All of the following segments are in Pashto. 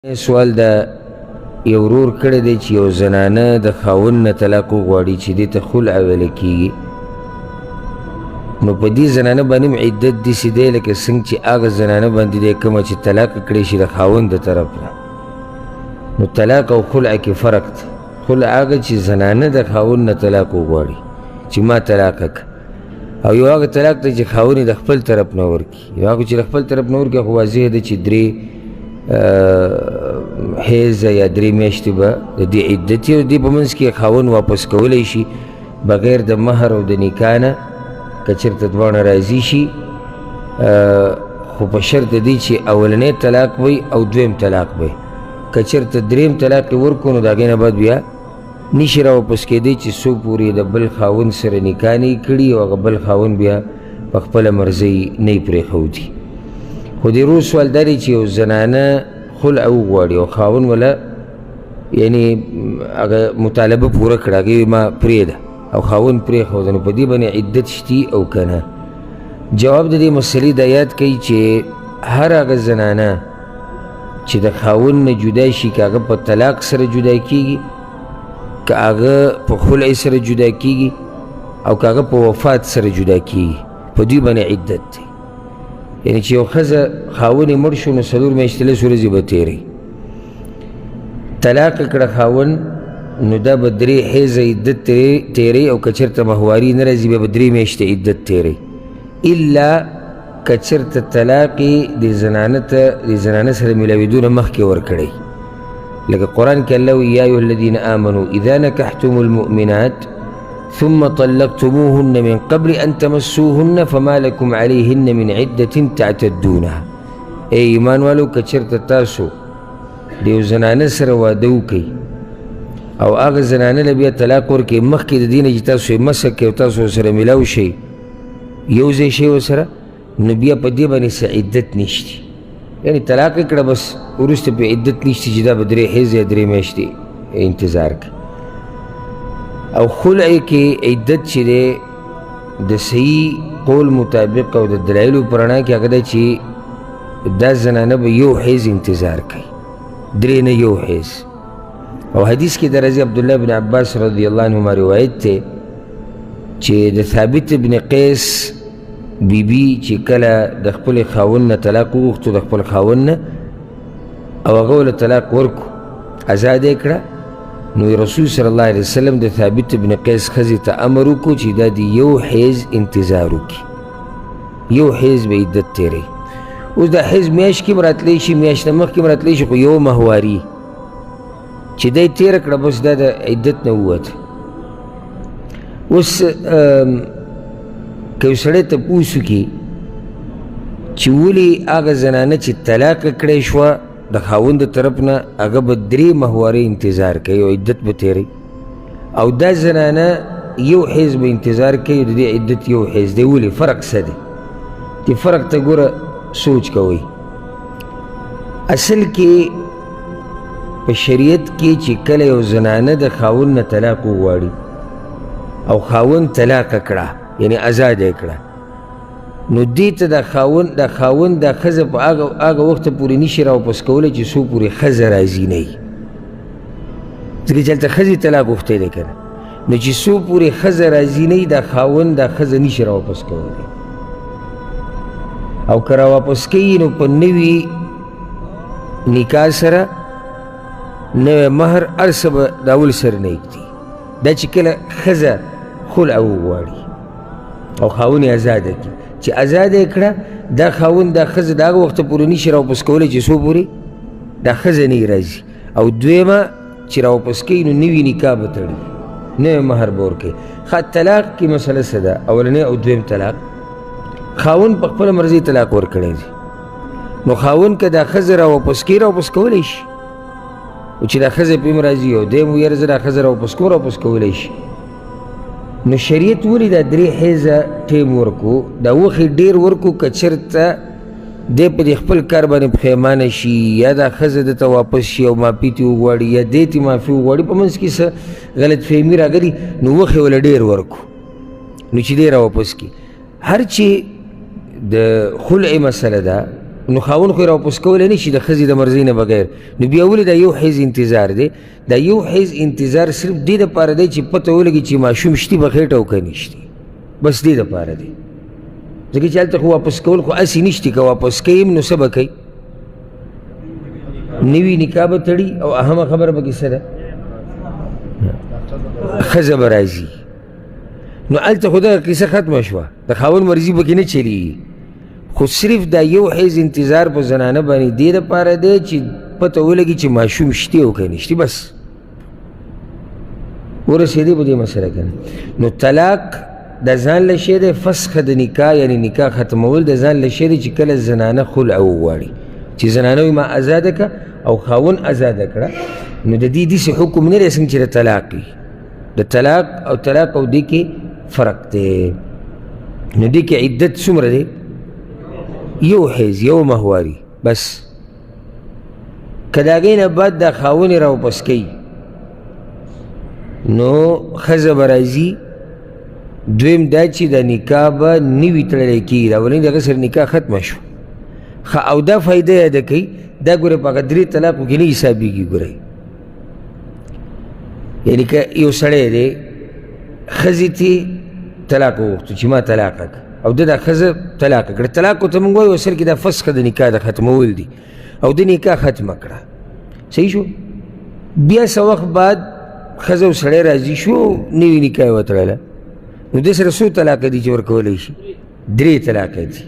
سوال دا یو ورور کړی دی چې یو زنانه د خاوند نه طلاق وغواړي چې دې ته خلع ویل کېږي، نو په دې زنانه باندې هم عدت داسې دی لکه څنګه چې هغه زنانه باندې دی کومه چې طلاق کړی شي د خاوند د طرف نه. نو طلاق او خلع کې فرق دی. خلع هغه چې زنانه د خاوند نه طلاق وغواړي چې ما طلاق کړه، او یو هغه طلاق دی چې خاوند یې د خپل طرف نه ورکړي. یو هغه چې د خپل طرف نه ورکړي خو واضح دی چې درې حیض یا درې میاشتې به د دې عدت وي، او دې په منځ کې خاوند واپس کولی شي بغیر د مهر او د نکاح نه که چېرته دواړه راضي شي، خو په شرط دی چې اولنی طلاق وي او دویم طلاق وي. که چېرته دریم طلاق یې ورکړو نو د هغې نه بعد بیا نشي راواپس کېدی چې څو پورې د بل خاوند سره نکاح نه یې کړي او هغه بل خاوند بیا په خپله مرضۍ نه یې پرېښودي. خو د ورور سوال دا دی چې یو زنانه خلع وغواړي او خاوند وله یعنې هغه مطالبه پوره کړه، هغې ما پرېږده او خاوند پرېښوده، نو په دې باندې عدت شتي او که نه؟ جواب د دې مسلې دا یاد کوي چې هر هغه زنانه چې د خاوند نه جدا شي، که هغه په طلاق سره جدا کېږي، که هغه په خلع سره جدا کېږي، او که هغه په وفات سره جدا کېږي، په دوی باندې عدت دی. یعنی چې یو ښځه خاوند یې مړ شو نو 4 میاشتې 10 ورځې به تېروي. طلاق کړه خاوند نو دا به 3 حیضه عدت تېروي، او که چېرته مهواري نه راځي بیا به 3 میاشتې عدت تېروي، الا که چېرته طلاق یې د زنانه سره میلاوېدو نه مخکې ورکړی. لکه قرآن کې الله وایي یا ایها الذین آمنوا اذا نکحتم المؤمنات ثم طلقتموهن من قبل أن تمسوهن فما لكم عليهن من عدة تعتدونها. ای ایمان والو که چېرته تاسو د یو زنانه سره واده وکئ او هغه زنانه له بیا طلاق ورکړئ مخکې د دې نه چې تاسو یې مسح کړئ او تاسو ورسره میلاو شئ، یو ځای شئ ورسره، نو بیا په دې باندې څه عدت نشته. یعنې طلاق یې کړه بس وروسته پې عدت نشته چې دا به 3 حیض یا 3 میاشتې انتظار کړي. او خلع کې عدت چې دی د صحیح قول مطابق او د دلایلو په رڼا کې هغه دی چې دا زنانه به یو حیض انتظار کوي، 3 نه یو حیض. او حدیث کې د راځي عبدالله بن عباس رضی الله عنهما روایت دی چې د ثابت بن قیس بیبي چې کله د خپل خاوند نه طلاق وغوښتو د خپل خاوند نه، او هغه ورله طلاق ورکړو ازاد یې کړه، نو رسول صلی الله علیه وسلم د ثابت بن قیس ښځې ته امر وکړو چې دا د یو حیض انتظار وکړي، یو حیض به عدت تېروي. اوس دا حیض میاشت کې هم راتلی شي، میاشت نه مخکې هم راتلی شي، خو یو مهواري چې دی تېره کړه بس دا د عدت نه ووته. اوس که یو سړی تپوس وکړي چې ولې هغه زنانه چې طلاق کړی شوه د خاوند د طرف نه هغه به 3 مهوارې انتظار کوي او عدت به تېروي، او دا زنانه یو حیض به انتظار کوي، د دې عدت یو حیض دی. ولې؟ فرق څه دی؟ دې فرق ته ګوره سوچ کوئ. اصل کې په شریعت کې چې کله یو زنانه د خاوند نه طلاق وغواړي او خاوند طلاق کړه یعنی آزاد یې کړه، نو دې ته د خاوند دا ښځه په هغه وخته پورې نشي راواپس کولی چې څو پورې ښځه راضي نه وي، ځکه چې هلته ښځې طلاق غوښتی دی که نه، نو چې څو پورې ښځه راضي نه وي دا خاوند دا ښځه نشي راواپس کولی، او که راواپس کوي نو په نوي نکاح سره نوی مهر هر څه به د اول سره نه ږدي. دا چې کله ښځه خلع وغواړي او خاوند یې ازاده کړي، چې ازاده یې کړه دا خاوند دا ښځه د هغه وخته پورې نشي راواپس کولی چې څو پورې دا ښځه نه راځي. او دویمه چې راواپس کوي نو نوي نکاح به تړي، نوی مهر به ورکوي. طلاق کې مسله څه ده؟ اولنی او دویم طلاق خاوند په خپله مرضۍ طلاق ورکړی دی، نو خاوند که دا ښځه راواپس کوي راواپس کولی شي، او چې دا ښځه پې هم راځي او دی هم ویره زه دا ښځه راواپس کوم راواپس کولی شي. نو شریعت ولې دا 3 حیضه ټیم ورکو، دا وخې ډېر ورکو که چېرته دی په دې خپل کار باندې پښیمانه شي یا دا ښځه دته واپس شي او معافي ترې وغواړي یا دی ترې معافي وغواړي، په منځ کې څه غلط فهمي راغلي، نو وخې وله ډېر ورکو نو چې دی راواپس کړي. هر چې د خلع مسله ده نو خاون خو راواپس کولی نه شي د ښځې د مرضۍ نه بغیر. نو بیا ولې دا یو حیز انتظار دی؟ دا یو حیز انتظار صرف دې دپاره دی چې پته ولګي چې ماشوم شتي په خېټه او که نشتي، بس دې دپاره دی. ځکه چې هلته خو واپس کول خو هسې نشتي، که واپس کوي نو څه به کوي؟ نوي نکاح به تړي او اهمه خبره به کې څه ده؟ ښځه به راځي. نو هلته خو دغه کیسه ختمه شوه، د خاوند مرضي به کې نه چلېږي. خو صرف دا یو حیز انتظار په زنانه باندې دې دپاره دی چې پته ولګي چې ماشوم شتي او که نشتي، بس ورسېدې په دې مسله کې. نو طلاق د ځان له شی دی، فسخ د نکاح یعنې نکاح ختمول د ځان له شی دی چې کله زنانه خلع وغواړي، چې زنانه وي ما ازاده که او خاون ازاده کړه، نو د دې داسې حکم نه دی څنګه چې د طلاق وي. د طلاق او دې کې فرق دی. نو دې کې عدت څومره دی؟ یو حیز، یو مهواري بس. که د هغې نه بعد دا خاون یې راواپس کوي نو ښځه به راځي. دویم دا چې د نکاح به نوي تړلی کېږي، د اولني د هغه سره نکاح ختمه شوه. او دا فایده یاده کوي، دا ګورئ په هغه 3 طلاقو کې نه حسابېږي. ګورئ یعنې که یو سړی دی ښځې ته طلاق وغوښتو چې ما طلاق کړه او ده دا ښځه طلاق کړه، طلاق ورته موږ وایو اصل کې دا فسخ د نکاح د ختمول دي او د نکاح ختمه کړه. صحیح شو؟ بیا څه وخت بعد ښځه او سړی راضي شو، نوي نکاح یې وتړله، نو دې سره څو طلاقه دي چې ورکولی شي؟ 3 طلاقه دي.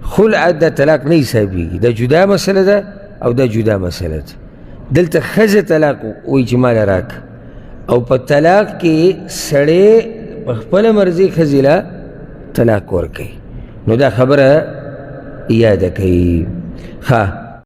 خلع دا طلاق نه حسابېږي، دا جدا مسله ده او دا جدا مسله ده. دلته ښځه طلاق وایي چې ماله راکړه، او په طلاق کې سړی په خپله مرضي ښځې له طلاق ورکوي. نو دا خبره یاده کوي. ښه